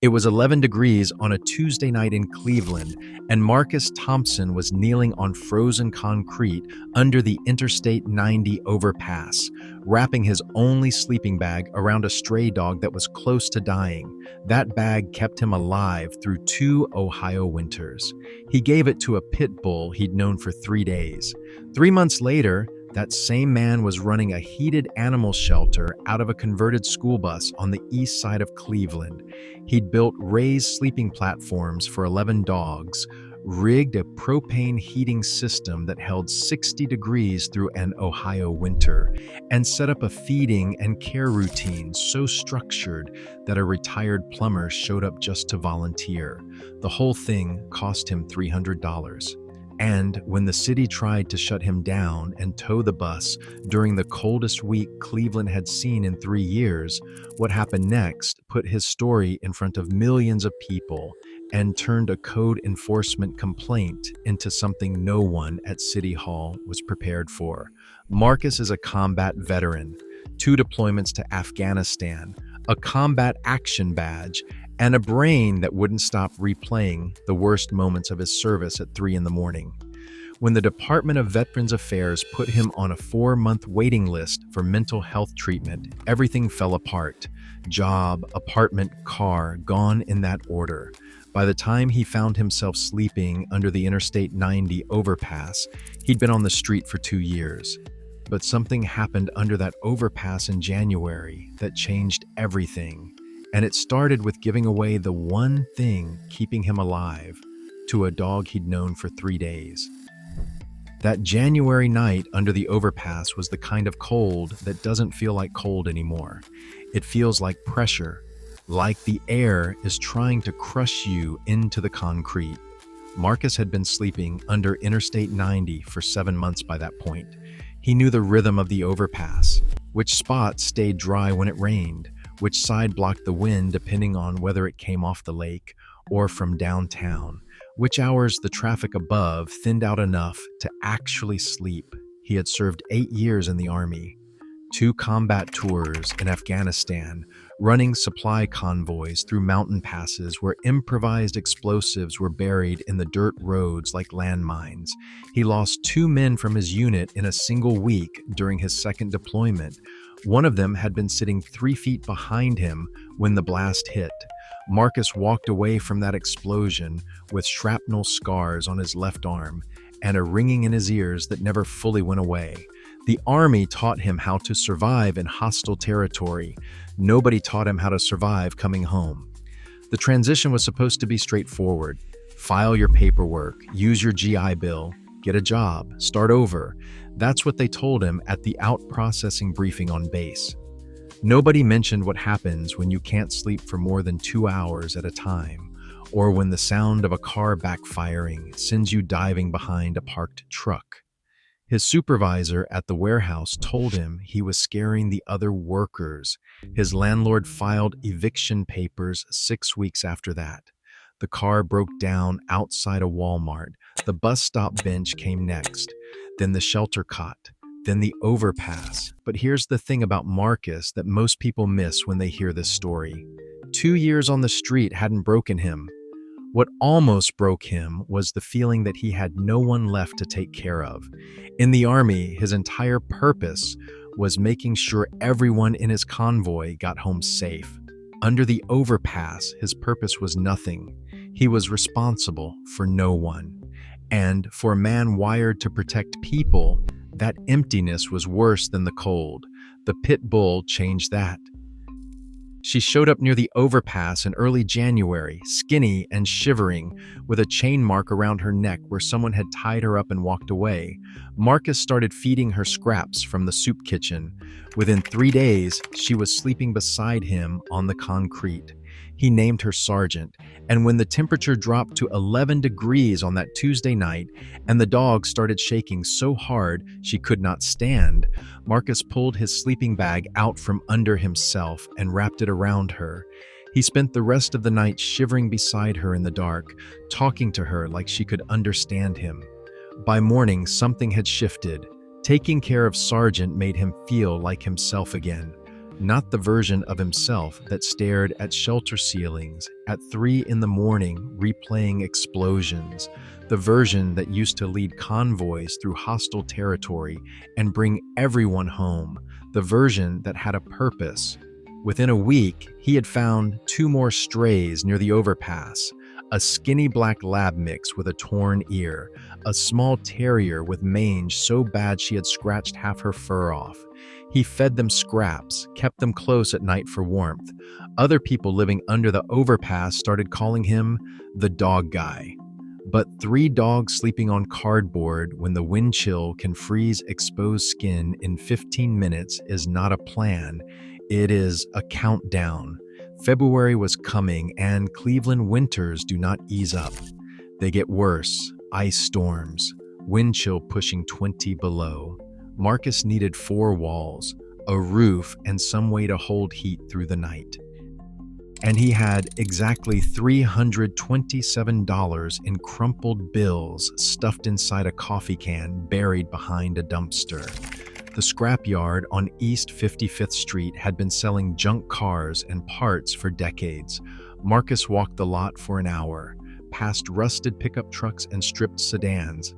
It was 11 degrees on a Tuesday night in Cleveland, and Marcus Thompson was kneeling on frozen concrete under the Interstate 90 overpass, wrapping his only sleeping bag around a stray dog that was close to dying. That bag kept him alive through 2 Ohio winters. He gave it to a pit bull he'd known for 3 days. 3 months later, that same man was running a heated animal shelter out of a converted school bus on the east side of Cleveland. He'd built raised sleeping platforms for 11 dogs, rigged a propane heating system that held 60 degrees through an Ohio winter, and set up a feeding and care routine so structured that a retired plumber showed up just to volunteer. The whole thing cost him $300. And when the city tried to shut him down and tow the bus during the coldest week Cleveland had seen in 3 years, what happened next put his story in front of millions of people and turned a code enforcement complaint into something no one at City Hall was prepared for. Marcus is a combat veteran, 2 deployments to Afghanistan, a combat action badge, and a brain that wouldn't stop replaying the worst moments of his service at 3 in the morning. When the Department of Veterans Affairs put him on a 4-month waiting list for mental health treatment, everything fell apart. Job, apartment, car, gone in that order. By the time he found himself sleeping under the Interstate 90 overpass, he'd been on the street for 2 years. But something happened under that overpass in January that changed everything. And it started with giving away the one thing keeping him alive to a dog he'd known for 3 days. That January night under the overpass was the kind of cold that doesn't feel like cold anymore. It feels like pressure, like the air is trying to crush you into the concrete. Marcus had been sleeping under Interstate 90 for 7 months by that point. He knew the rhythm of the overpass, which spots stayed dry when it rained, which side blocked the wind depending on whether it came off the lake or from downtown, which hours the traffic above thinned out enough to actually sleep. He had served 8 years in the Army, 2 combat tours in Afghanistan, running supply convoys through mountain passes where improvised explosives were buried in the dirt roads like landmines. He lost 2 men from his unit in a single week during his second deployment. One of them had been sitting 3 feet behind him when the blast hit. Marcus walked away from that explosion with shrapnel scars on his left arm and a ringing in his ears that never fully went away. The Army taught him how to survive in hostile territory. Nobody taught him how to survive coming home. The transition was supposed to be straightforward. File your paperwork, use your GI Bill, get a job, start over. That's what they told him at the out-processing briefing on base. Nobody mentioned what happens when you can't sleep for more than 2 hours at a time, or when the sound of a car backfiring sends you diving behind a parked truck. His supervisor at the warehouse told him he was scaring the other workers. His landlord filed eviction papers 6 weeks after that. The car broke down outside a Walmart. The bus stop bench came next, then the shelter cot, then the overpass. But here's the thing about Marcus that most people miss when they hear this story. 2 years on the street hadn't broken him. What almost broke him was the feeling that he had no one left to take care of. In the Army, his entire purpose was making sure everyone in his convoy got home safe. Under the overpass, his purpose was nothing. He was responsible for no one. And for a man wired to protect people, that emptiness was worse than the cold. The pit bull changed that. She showed up near the overpass in early January, skinny and shivering, with a chain mark around her neck where someone had tied her up and walked away. Marcus started feeding her scraps from the soup kitchen. Within 3 days, she was sleeping beside him on the concrete. He named her Sergeant, and when the temperature dropped to 11 degrees on that Tuesday night and the dog started shaking so hard she could not stand, Marcus pulled his sleeping bag out from under himself and wrapped it around her. He spent the rest of the night shivering beside her in the dark, talking to her like she could understand him. By morning, something had shifted. Taking care of Sergeant made him feel like himself again. not the version of himself that stared at shelter ceilings at 3 in the morning replaying explosions, the version that used to lead convoys through hostile territory and bring everyone home, the version that had a purpose. Within a week, he had found 2 more strays near the overpass, a skinny black lab mix with a torn ear, a small terrier with mange so bad she had scratched half her fur off. He fed them scraps, kept them close at night for warmth. Other people living under the overpass started calling him the dog guy. But 3 dogs sleeping on cardboard when the wind chill can freeze exposed skin in 15 minutes is not a plan, it is a countdown. February was coming, and Cleveland winters do not ease up. They get worse, ice storms, wind chill pushing 20 below. Marcus needed 4 walls, a roof, and some way to hold heat through the night. And he had exactly $327 in crumpled bills stuffed inside a coffee can buried behind a dumpster. The scrapyard on East 55th Street had been selling junk cars and parts for decades. Marcus walked the lot for an hour, past rusted pickup trucks and stripped sedans,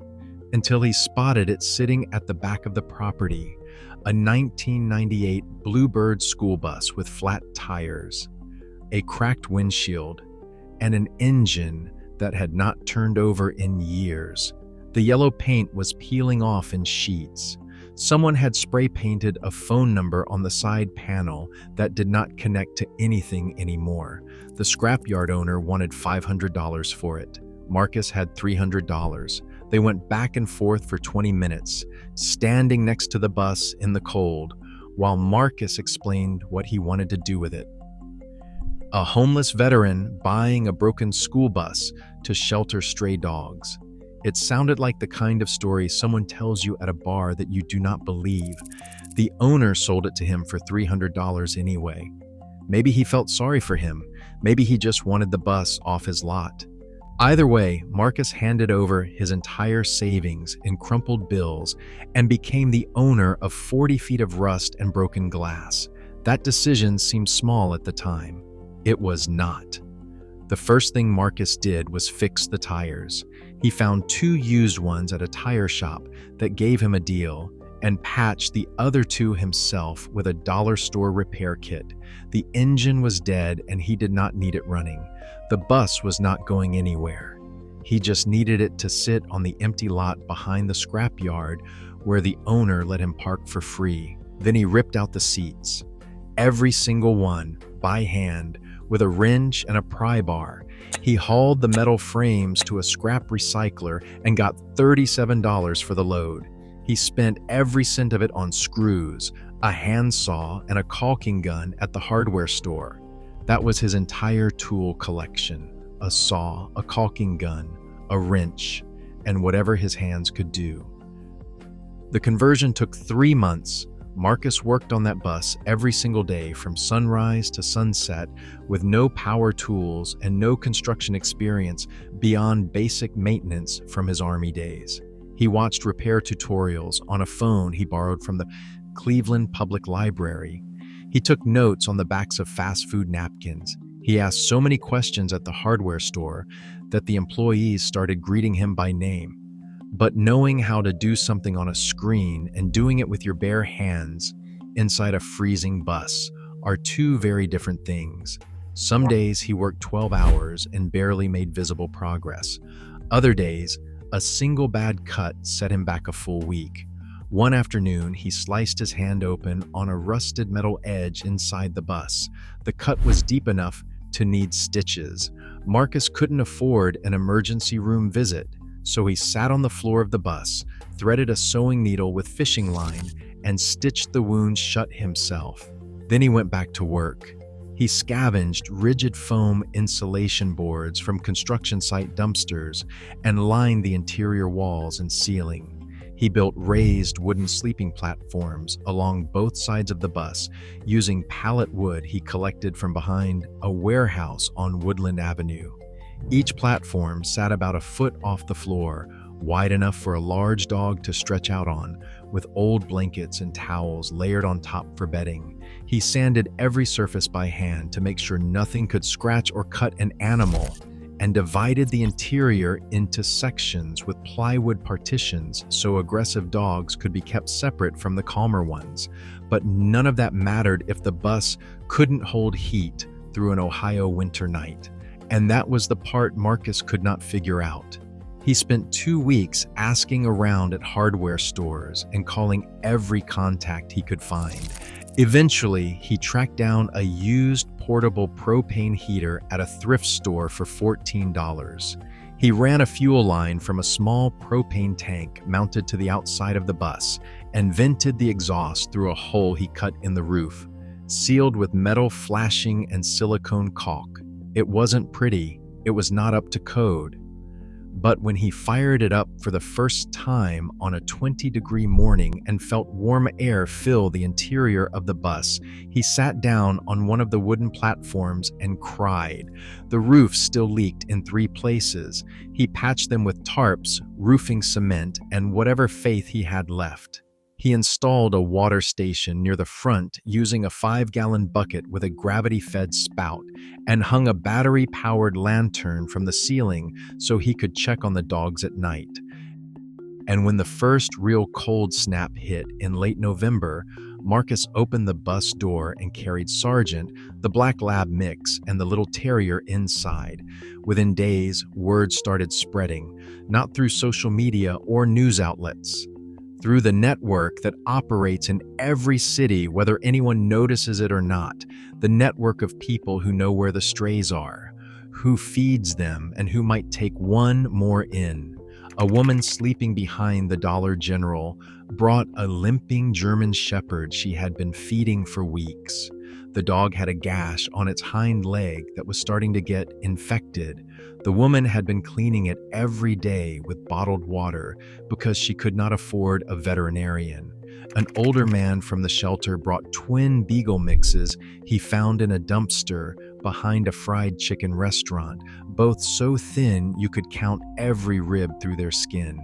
until he spotted it sitting at the back of the property, a 1998 Bluebird school bus with flat tires, a cracked windshield, and an engine that had not turned over in years. The yellow paint was peeling off in sheets. Someone had spray painted a phone number on the side panel that did not connect to anything anymore. The scrapyard owner wanted $500 for it. Marcus had $300. They went back and forth for 20 minutes, standing next to the bus in the cold, while Marcus explained what he wanted to do with it. A homeless veteran buying a broken school bus to shelter stray dogs. It sounded like the kind of story someone tells you at a bar that you do not believe. The owner sold it to him for $300 anyway. Maybe he felt sorry for him. Maybe he just wanted the bus off his lot. Either way, Marcus handed over his entire savings in crumpled bills and became the owner of 40 feet of rust and broken glass. That decision seemed small at the time. It was not. The first thing Marcus did was fix the tires. He found 2 used ones at a tire shop that gave him a deal and patched the other 2 himself with a dollar store repair kit. The engine was dead and he did not need it running. The bus was not going anywhere. He just needed it to sit on the empty lot behind the scrapyard where the owner let him park for free. Then he ripped out the seats, every single one, by hand, with a wrench and a pry bar. He hauled the metal frames to a scrap recycler and got $37 for the load. He spent every cent of it on screws, a handsaw, and a caulking gun at the hardware store. That was his entire tool collection: a saw, a caulking gun, a wrench, and whatever his hands could do. The conversion took 3 months. Marcus worked on that bus every single day from sunrise to sunset with no power tools and no construction experience beyond basic maintenance from his Army days. He watched repair tutorials on a phone he borrowed from the Cleveland Public Library. He took notes on the backs of fast food napkins. He asked so many questions at the hardware store that the employees started greeting him by name. But knowing how to do something on a screen and doing it with your bare hands inside a freezing bus are 2 very different things. Some days he worked 12 hours and barely made visible progress. Other days, a single bad cut set him back a full week. One afternoon, he sliced his hand open on a rusted metal edge inside the bus. The cut was deep enough to need stitches. Marcus couldn't afford an emergency room visit, so he sat on the floor of the bus, threaded a sewing needle with fishing line, and stitched the wound shut himself. Then he went back to work. He scavenged rigid foam insulation boards from construction site dumpsters and lined the interior walls and ceiling. He built raised wooden sleeping platforms along both sides of the bus using pallet wood he collected from behind a warehouse on Woodland Avenue. Each platform sat about a foot off the floor, wide enough for a large dog to stretch out on, with old blankets and towels layered on top for bedding. He sanded every surface by hand to make sure nothing could scratch or cut an animal, and divided the interior into sections with plywood partitions so aggressive dogs could be kept separate from the calmer ones. But none of that mattered if the bus couldn't hold heat through an Ohio winter night. And that was the part Marcus could not figure out. He spent 2 weeks asking around at hardware stores and calling every contact he could find. Eventually, he tracked down a used portable propane heater at a thrift store for $14. He ran a fuel line from a small propane tank mounted to the outside of the bus and vented the exhaust through a hole he cut in the roof, sealed with metal flashing and silicone caulk. It wasn't pretty, it was not up to code. But when he fired it up for the first time on a 20-degree morning and felt warm air fill the interior of the bus, he sat down on one of the wooden platforms and cried. The roof still leaked in 3 places. He patched them with tarps, roofing cement, and whatever faith he had left. He installed a water station near the front using a 5-gallon bucket with a gravity-fed spout and hung a battery-powered lantern from the ceiling so he could check on the dogs at night. And when the first real cold snap hit in late November, Marcus opened the bus door and carried Sergeant, the black lab mix, and the little terrier inside. Within days, word started spreading, not through social media or news outlets, through the network that operates in every city, whether anyone notices it or not, the network of people who know where the strays are, who feeds them, and who might take one more in. A woman sleeping behind the Dollar General brought a limping German Shepherd she had been feeding for weeks. The dog had a gash on its hind leg that was starting to get infected. The woman had been cleaning it every day with bottled water because she could not afford a veterinarian. An older man from the shelter brought twin beagle mixes he found in a dumpster behind a fried chicken restaurant, both so thin you could count every rib through their skin.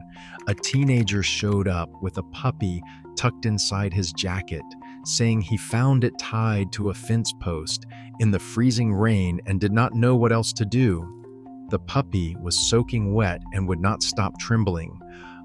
A teenager showed up with a puppy tucked inside his jacket, saying he found it tied to a fence post in the freezing rain and did not know what else to do. The puppy was soaking wet and would not stop trembling.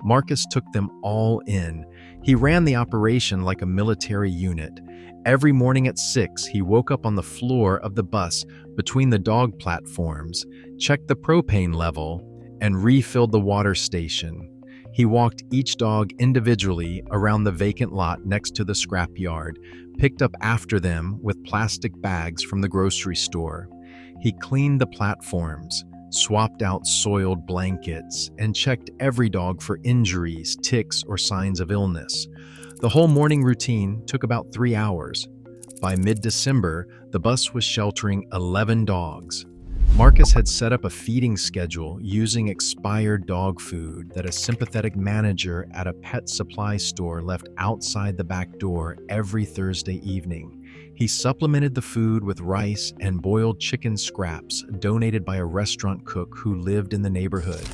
Marcus took them all in. He ran the operation like a military unit. Every morning at 6, he woke up on the floor of the bus between the dog platforms, checked the propane level, and refilled the water station. He walked each dog individually around the vacant lot next to the scrapyard, picked up after them with plastic bags from the grocery store. He cleaned the platforms, swapped out soiled blankets, and checked every dog for injuries, ticks, or signs of illness. The whole morning routine took about 3 hours. By mid-December, the bus was sheltering 11 dogs. Marcus had set up a feeding schedule using expired dog food that a sympathetic manager at a pet supply store left outside the back door every Thursday evening. He supplemented the food with rice and boiled chicken scraps donated by a restaurant cook who lived in the neighborhood.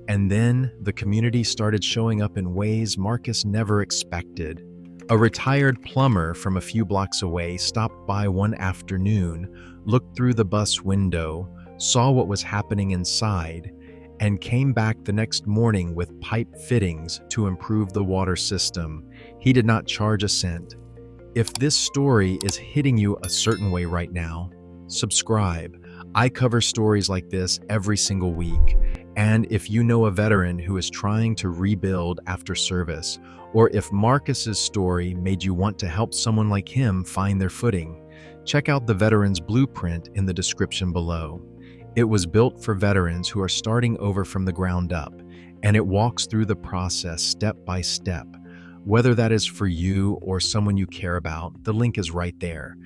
And then the community started showing up in ways Marcus never expected. A retired plumber from a few blocks away stopped by one afternoon, looked through the bus window, saw what was happening inside, and came back the next morning with pipe fittings to improve the water system. He did not charge a cent. If this story is hitting you a certain way right now, subscribe. I cover stories like this every single week. And if you know a veteran who is trying to rebuild after service, or if Marcus's story made you want to help someone like him find their footing, check out the Veteran's Blueprint in the description below. It was built for veterans who are starting over from the ground up, and it walks through the process step by step. Whether that is for you or someone you care about, the link is right there.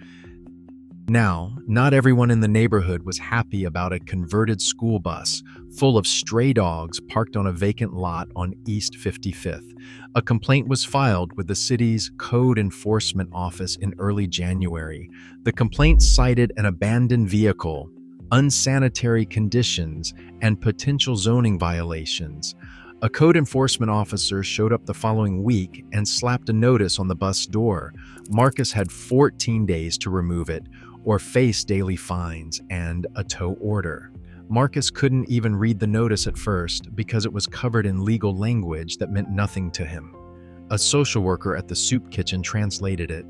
Now, not everyone in the neighborhood was happy about a converted school bus full of stray dogs parked on a vacant lot on East 55th. A complaint was filed with the city's Code Enforcement Office in early January. The complaint cited an abandoned vehicle, unsanitary conditions, and potential zoning violations. A code enforcement officer showed up the following week and slapped a notice on the bus door. Marcus had 14 days to remove it or face daily fines and a tow order. Marcus couldn't even read the notice at first because it was covered in legal language that meant nothing to him. A social worker at the soup kitchen translated it.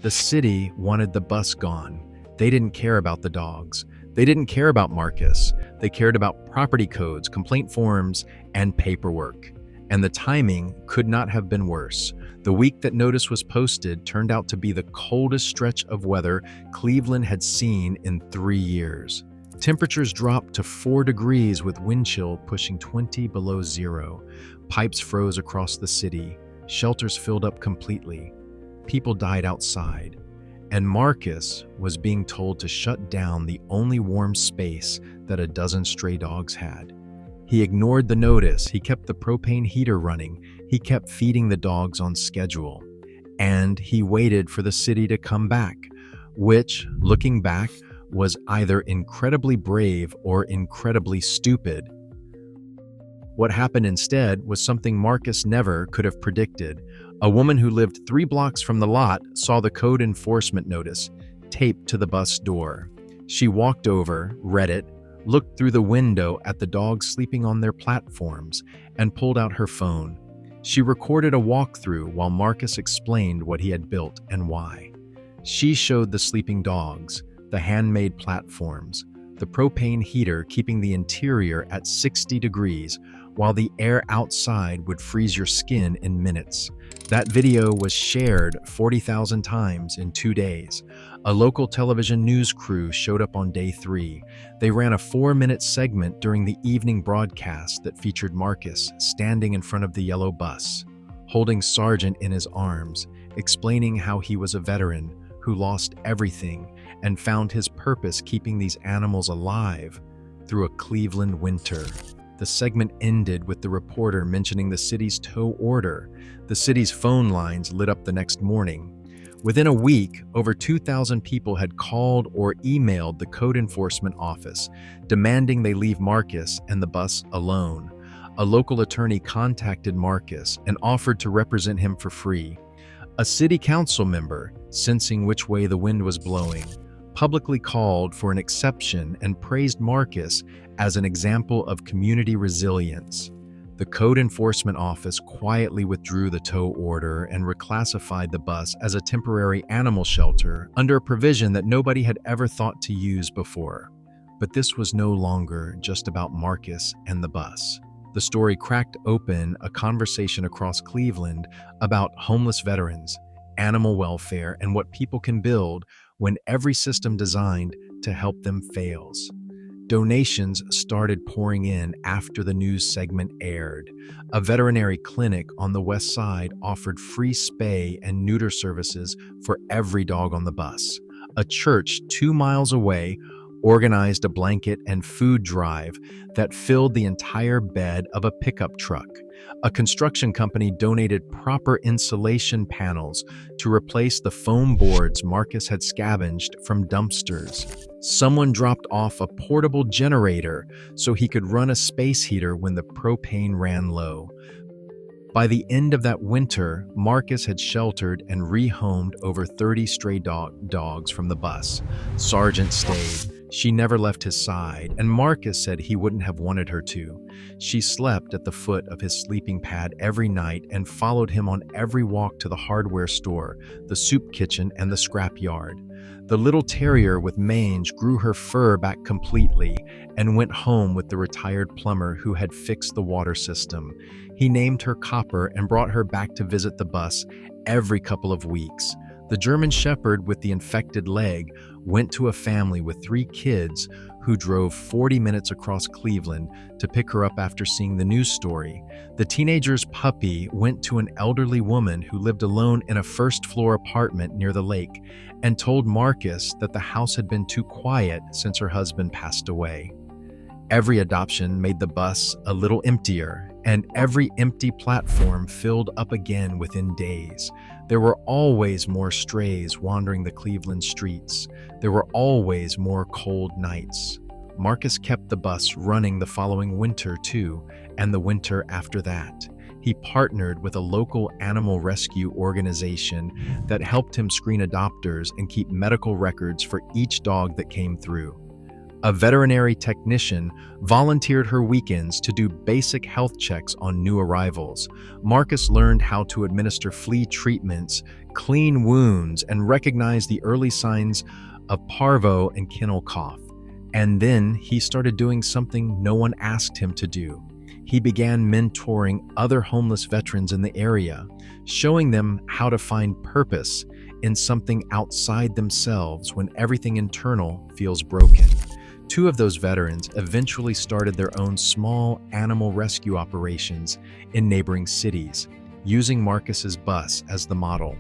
The city wanted the bus gone. They didn't care about the dogs. They didn't care about Marcus. They cared about property codes, complaint forms, and paperwork. And the timing could not have been worse. The week that notice was posted turned out to be the coldest stretch of weather Cleveland had seen in 3 years. Temperatures dropped to 4 degrees with wind chill pushing 20 below zero. Pipes froze across the city. Shelters filled up completely. People died outside. And Marcus was being told to shut down the only warm space that a dozen stray dogs had. He ignored the notice. He kept the propane heater running. He kept feeding the dogs on schedule. And he waited for the city to come back, which, looking back, was either incredibly brave or incredibly stupid. What happened instead was something Marcus never could have predicted. A woman who lived 3 blocks from the lot saw the code enforcement notice taped to the bus door. She walked over, read it, looked through the window at the dogs sleeping on their platforms, and pulled out her phone. She recorded a walkthrough while Marcus explained what he had built and why. She showed the sleeping dogs, the handmade platforms, the propane heater keeping the interior at 60 degrees, while the air outside would freeze your skin in minutes. That video was shared 40,000 times in 2 days. A local television news crew showed up on day 3. They ran a 4-minute segment during the evening broadcast that featured Marcus standing in front of the yellow bus, holding Sargent in his arms, explaining how he was a veteran who lost everything and found his purpose keeping these animals alive through a Cleveland winter. The segment ended with the reporter mentioning the city's tow order. The city's phone lines lit up the next morning. Within a week, over 2,000 people had called or emailed the code enforcement office, demanding they leave Marcus and the bus alone. A local attorney contacted Marcus and offered to represent him for free. A city council member, sensing which way the wind was blowing, publicly called for an exception and praised Marcus as an example of community resilience. The Code Enforcement Office quietly withdrew the tow order and reclassified the bus as a temporary animal shelter under a provision that nobody had ever thought to use before. But this was no longer just about Marcus and the bus. The story cracked open a conversation across Cleveland about homeless veterans, animal welfare, and what people can build when every system designed to help them fails. Donations started pouring in after the news segment aired. A veterinary clinic on the west side offered free spay and neuter services for every dog on the bus. A church 2 miles away organized a blanket and food drive that filled the entire bed of a pickup truck. A construction company donated proper insulation panels to replace the foam boards Marcus had scavenged from dumpsters. Someone dropped off a portable generator so he could run a space heater when the propane ran low. By the end of that winter, Marcus had sheltered and rehomed over 30 stray dogs from the bus. Sargent stayed. She never left his side, and Marcus said he wouldn't have wanted her to. She slept at the foot of his sleeping pad every night and followed him on every walk to the hardware store, the soup kitchen, and the scrap yard. The little terrier with mange grew her fur back completely and went home with the retired plumber who had fixed the water system. He named her Copper and brought her back to visit the bus every couple of weeks. The German Shepherd with the infected leg went to a family with 3 kids who drove 40 minutes across Cleveland to pick her up after seeing the news story. The teenager's puppy went to an elderly woman who lived alone in a first-floor apartment near the lake and told Marcus that the house had been too quiet since her husband passed away. Every adoption made the bus a little emptier, and every empty platform filled up again within days. There were always more strays wandering the Cleveland streets. There were always more cold nights. Marcus kept the bus running the following winter too, and the winter after that. He partnered with a local animal rescue organization that helped him screen adopters and keep medical records for each dog that came through. A veterinary technician volunteered her weekends to do basic health checks on new arrivals. Marcus learned how to administer flea treatments, clean wounds, and recognize the early signs of parvo and kennel cough. And then he started doing something no one asked him to do. He began mentoring other homeless veterans in the area, showing them how to find purpose in something outside themselves when everything internal feels broken. Two of those veterans eventually started their own small animal rescue operations in neighboring cities, using Marcus's bus as the model.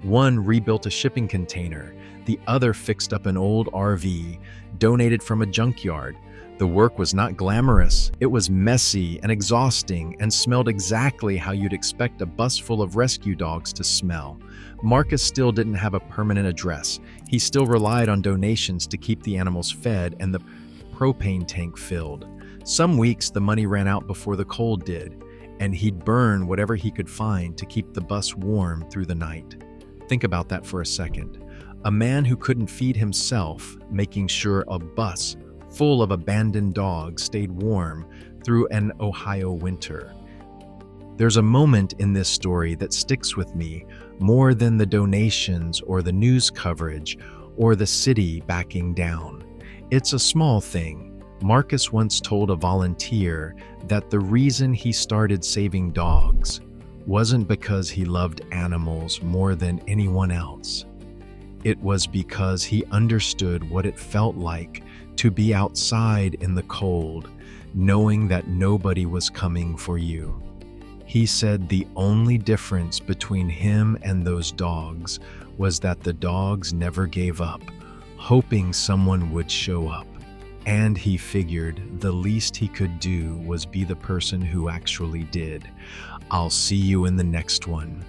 One rebuilt a shipping container, the other fixed up an old RV donated from a junkyard. The work was not glamorous, it was messy and exhausting and smelled exactly how you'd expect a bus full of rescue dogs to smell. Marcus still didn't have a permanent address. He still relied on donations to keep the animals fed and the propane tank filled. Some weeks the money ran out before the cold did, and he'd burn whatever he could find to keep the bus warm through the night. Think about that for a second. A man who couldn't feed himself, making sure a bus full of abandoned dogs stayed warm through an Ohio winter. There's a moment in this story that sticks with me more than the donations or the news coverage or the city backing down. It's a small thing. Marcus once told a volunteer that the reason he started saving dogs wasn't because he loved animals more than anyone else. It was because he understood what it felt like to be outside in the cold, knowing that nobody was coming for you. He said the only difference between him and those dogs was that the dogs never gave up, hoping someone would show up. And he figured the least he could do was be the person who actually did. I'll see you in the next one.